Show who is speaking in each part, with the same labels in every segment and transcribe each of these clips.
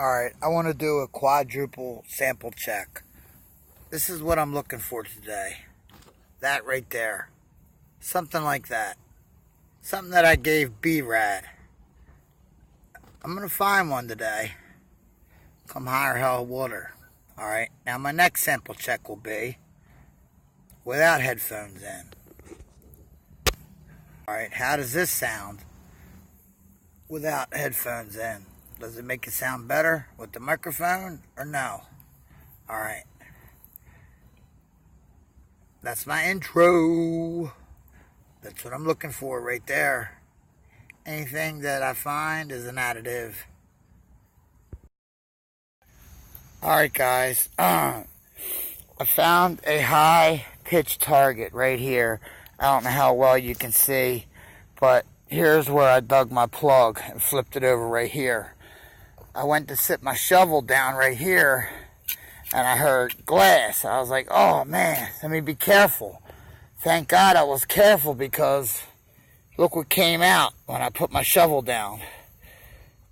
Speaker 1: Alright, I want to do a quadruple sample check. This is what I'm looking for today. That right there. Something like that. Something that I gave B-Rad. I'm going to find one today. Come higher hell water. Alright, now my next sample check will be without headphones in. Alright, how does this sound without headphones in? Does it make it sound better with the microphone or no? Alright. That's my intro. That's what I'm looking for right there. Anything that I find is an additive. Alright guys. I found a high pitch target right here. I don't know how well you can see, but here's where I dug my plug and flipped it over right here. I went to sit my shovel down right here, and I heard glass. I was like, oh man, let me be careful. Thank God I was careful, because look what came out when I put my shovel down.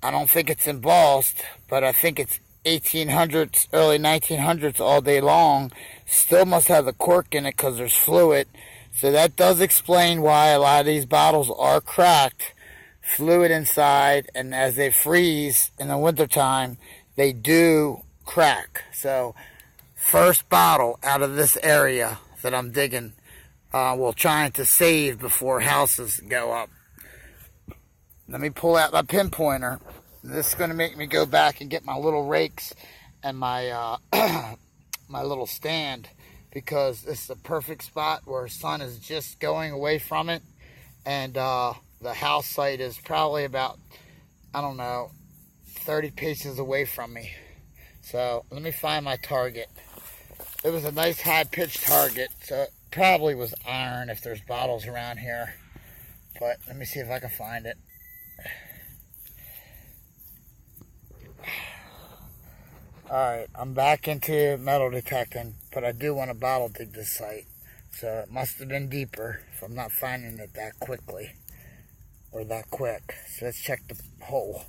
Speaker 1: I don't think it's embossed, but I think it's 1800s, early 1900s all day long. Still must have the cork in it because there's fluid. So that does explain why a lot of these bottles are cracked. Fluid inside, and as they freeze in the wintertime, they do crack. So, first bottle out of this area that I'm digging, trying to save before houses go up. Let me pull out my pinpointer. This is going to make me go back and get my little rakes and my my little stand, because this is a perfect spot where sun is just going away from it, and the house site is probably about, I don't know, 30 paces away from me. So let me find my target. It was a nice high pitched target, so it probably was iron if there's bottles around here. But let me see if I can find it. Alright, I'm back into metal detecting, but I do want to bottle dig this site. So it must have been deeper if I'm not finding it that quickly. Or that quick. So let's check the hole.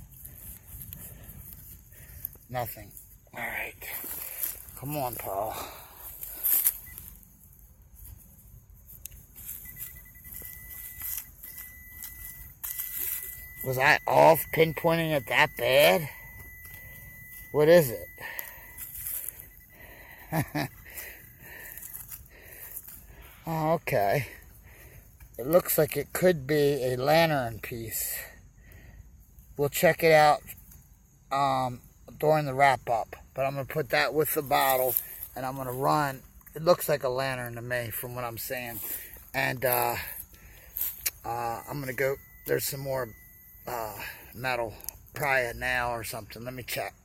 Speaker 1: Nothing. Alright. Come on, Paul. Was I off pinpointing it that bad? What is it? Oh, okay. It looks like it could be a lantern piece. We'll check it out during the wrap-up. But I'm going to put that with the bottle, and I'm going to run. It looks like a lantern to me from what I'm seeing. And I'm going to go. There's some more metal, probably a nail or something. Let me check.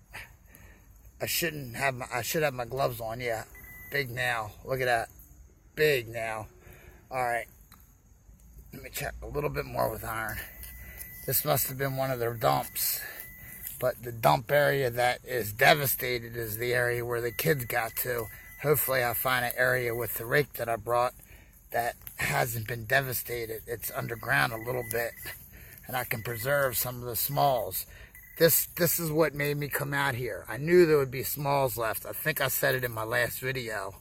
Speaker 1: I should have my gloves on. Yeah, big nail. Look at that. Big nail. Alright. Let me check a little bit more with iron. This must have been one of their dumps. But the dump area that is devastated is the area where the kids got to. Hopefully I find an area with the rake that I brought that hasn't been devastated. It's underground a little bit. And I can preserve some of the smalls. This is what made me come out here. I knew there would be smalls left. I think I said it in my last video.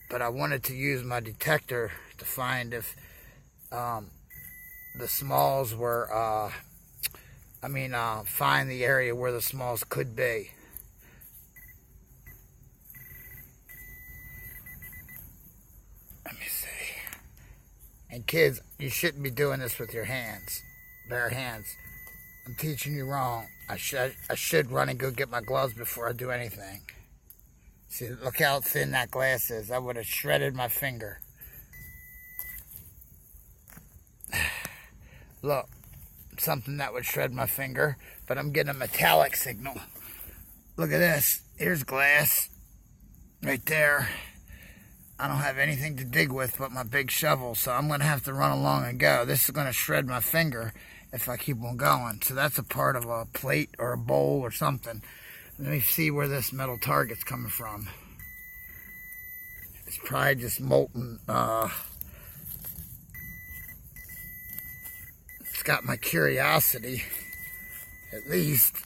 Speaker 1: But I wanted to use my detector to find if the smalls were, find the area where the smalls could be. Let me see. And kids, you shouldn't be doing this with your hands, bare hands. I'm teaching you wrong. I should run and go get my gloves before I do anything. See, look how thin that glass is. I would have shredded my finger. Look, something that would shred my finger, but I'm getting a metallic signal. Look at this. Here's glass right there. I don't have anything to dig with but my big shovel, so I'm going to have to run along and go. This is going to shred my finger if I keep on going. So that's a part of a plate or a bowl or something. Let me see where this metal target's coming from. It's probably just molten. It's got my curiosity, at least.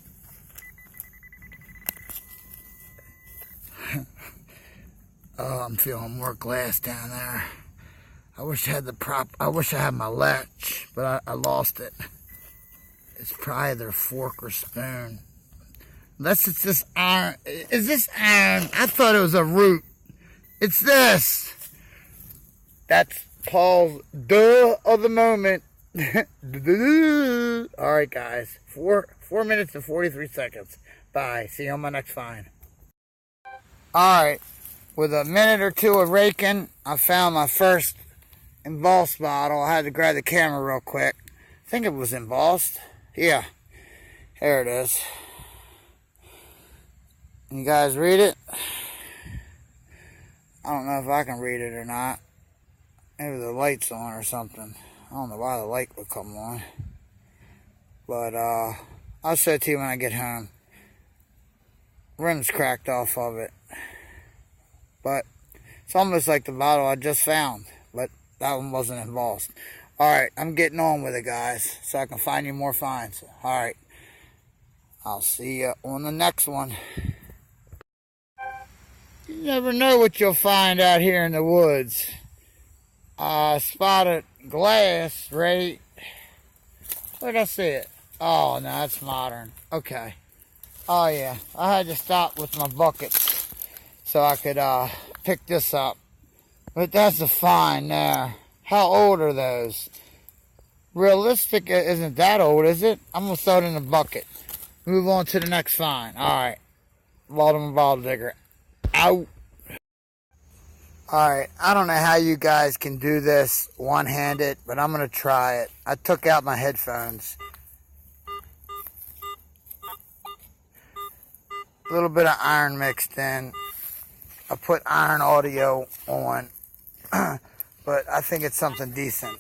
Speaker 1: Oh, I'm feeling more glass down there. I wish I had my latch, but I lost it. It's probably their fork or spoon. Unless it's this iron. Is this iron? I thought it was a root. It's this. That's Paul's duh of the moment. Alright, guys. 4 minutes and 43 seconds. Bye. See you on my next find. Alright. With a minute or two of raking, I found my first embossed bottle. I had to grab the camera real quick. I think it was embossed. Yeah. There it is. You guys read it? I don't know if I can read it or not. Maybe the light's on or something. I don't know why the light would come on. But I'll show it to you when I get home. Rim's cracked off of it. But it's almost like the bottle I just found. But that one wasn't embossed. Alright, I'm getting on with it, guys. So I can find you more finds. Alright. I'll see you on the next one. You never know what you'll find out here in the woods. I spotted glass right. Where'd I see it? Oh, no, that's modern. Okay. Oh, yeah. I had to stop with my buckets so I could pick this up. But that's a find there. How old are those? Realistic isn't that old, is it? I'm going to throw it in a bucket. Move on to the next find. Alright. Baltimore bottle digger. Out. Alright, I don't know how you guys can do this one-handed, but I'm going to try it. I took out my headphones. A little bit of iron mixed in. I put iron audio on, but I think it's something decent.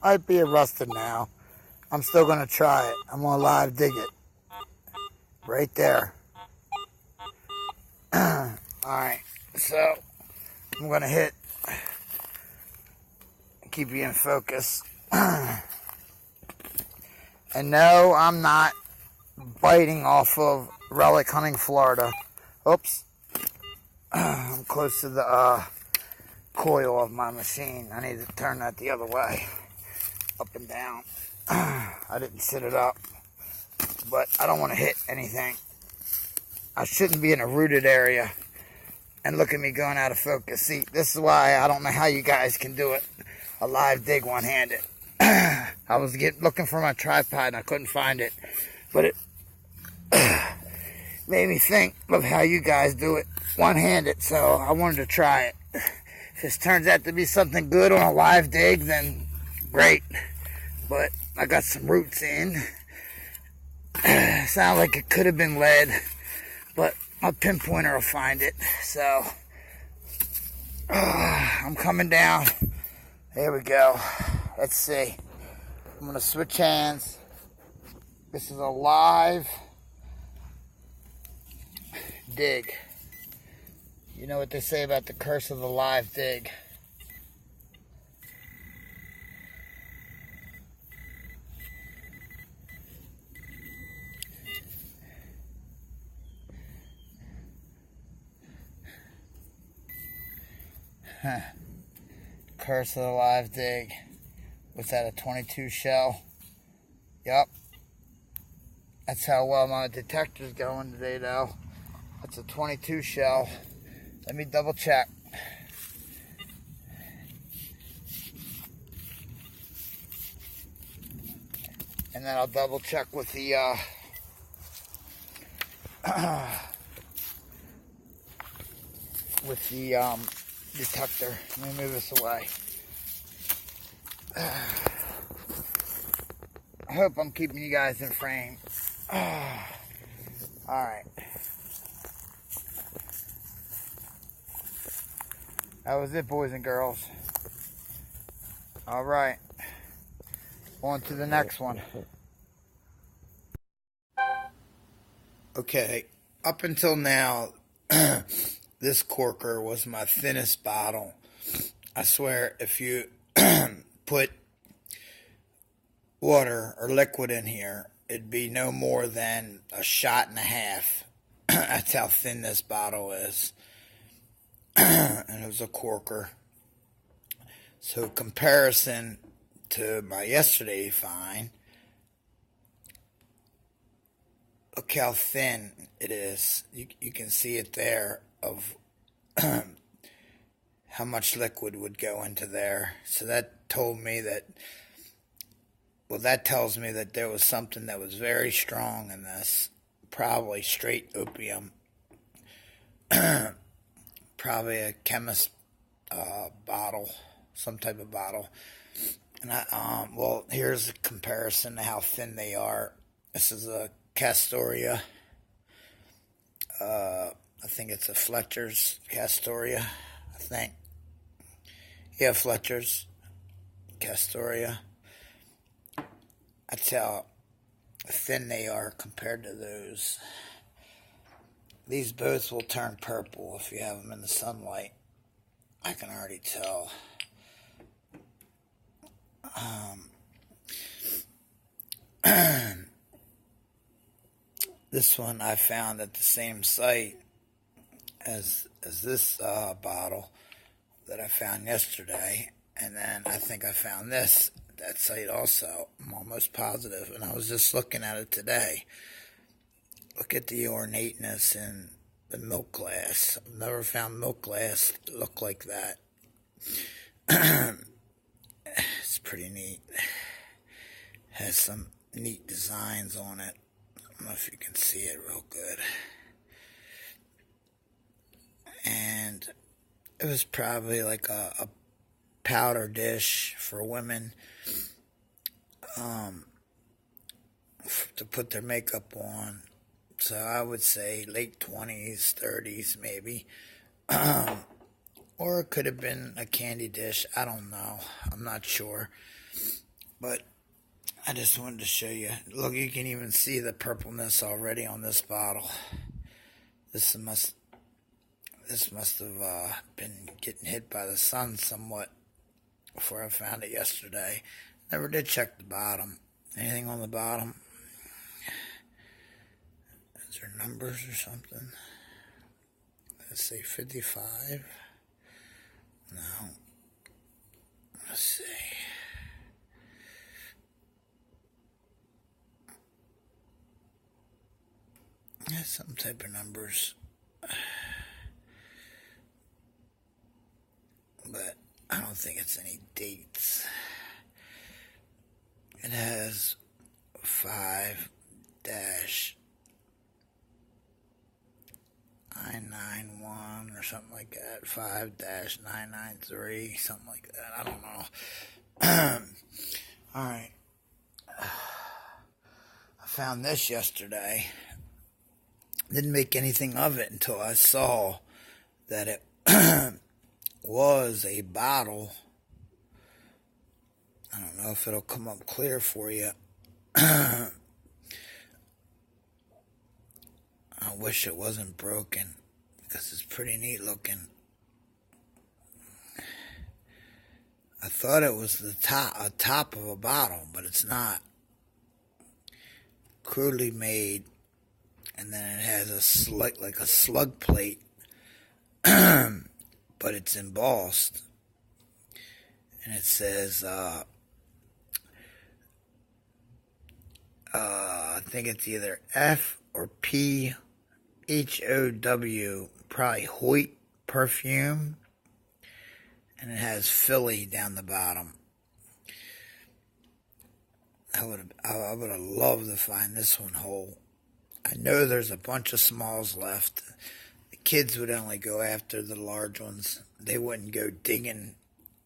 Speaker 1: Might be rusted now. I'm still going to try it. I'm going to live dig it. Right there. Alright, so I'm going to hit. Keep you in focus. And no, I'm not biting off of Relic Hunting Florida. Oops. I'm close to the coil of my machine. I need to turn that the other way. Up and down. I didn't sit it up, but I don't want to hit anything. I shouldn't be in a rooted area. And look at me going out of focus. See, this is why I don't know how you guys can do it. A live dig one-handed. I was looking for my tripod and I couldn't find it. But it made me think of how you guys do it one-handed. So I wanted to try it. If this turns out to be something good on a live dig, then great. But I got some roots in. Sound like it could have been lead, but my pinpointer will find it. So I'm coming down. There we go. Let's see. I'm gonna switch hands. This is a live dig. You know what they say about the curse of the live dig. Huh. Curse of the live dig. Was that a 22 shell? Yup. That's how well my detector's going today, though. That's a 22 shell. Let me double check. And then I'll double check with the detector. Let me move this away. I hope I'm keeping you guys in frame. Alright. That was it, boys and girls. Alright. On to the next one. Okay. Up until now, this corker was my thinnest bottle. I swear, if you put water or liquid in here, it'd be no more than a shot and a half. That's how thin this bottle is. And it was a corker. So comparison to my yesterday find, look how thin it is. You can see it there of how much liquid would go into there. So that told me that, well, that tells me that there was something that was very strong in this. Probably straight opium. Probably a chemist bottle, some type of bottle. And well, here's a comparison to how thin they are. This is a Castoria. I think it's a Fletcher's Castoria, I think. Yeah, Fletcher's Castoria. That's how thin they are compared to those. These both will turn purple if you have them in the sunlight. I can already tell. This one I found at the same site as this bottle that I found yesterday, and then I think I found this at that site also. I'm almost positive, and I was just looking at it today. Look at the ornateness in the milk glass. I've never found milk glass look like that. It's pretty neat. Has some neat designs on it. I don't know if you can see it real good. And it was probably like a powder dish for women to put their makeup on. So I would say late 20s, 30s maybe. Or it could have been a candy dish. I don't know. I'm not sure. But I just wanted to show you. Look, you can even see the purpleness already on this bottle. This must have been getting hit by the sun somewhat before I found it yesterday. Never did check the bottom. Anything on the bottom? Is there numbers or something? Let's say 55. No. Let's see. Yeah, some type of numbers. But I don't think it's any dates. It has 5-991 or something like that. 5-993, something like that. I don't know. Alright. I found this yesterday. Didn't make anything of it until I saw that it was a bottle. I don't know if it'll come up clear for you. I wish it wasn't broken because it's pretty neat looking. I thought it was the top of a bottle, but it's not. Crudely made, and then it has a slug plate, but it's embossed, and it says I think it's either F or P HOW, probably Hoyt perfume, and it has Philly down the bottom. I would have loved to find this one whole. I know there's a bunch of smalls left. The kids would only go after the large ones. They wouldn't go digging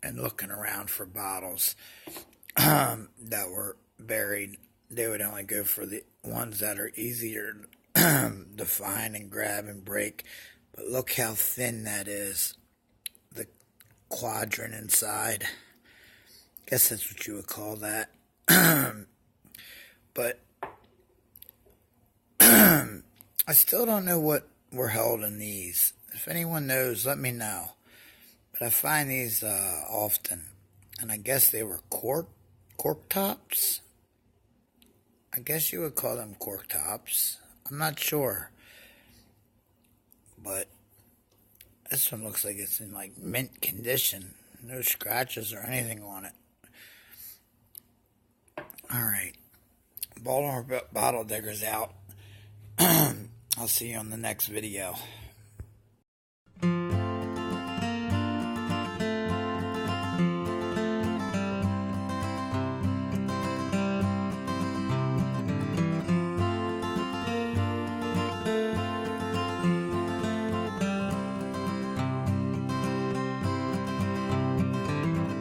Speaker 1: and looking around for bottles that were buried. They would only go for the ones that are easier to find and grab and break. But look how thin that is. The quadrant inside. Guess that's what you would call that. But I still don't know what were held in these. If anyone knows, let me know. But I find these often. And I guess they were cork tops. I guess you would call them cork tops. I'm not sure. But this one looks like it's in like mint condition. No scratches or anything on it. Alright. Baltimore bottle digger's out. I'll see you on the next video.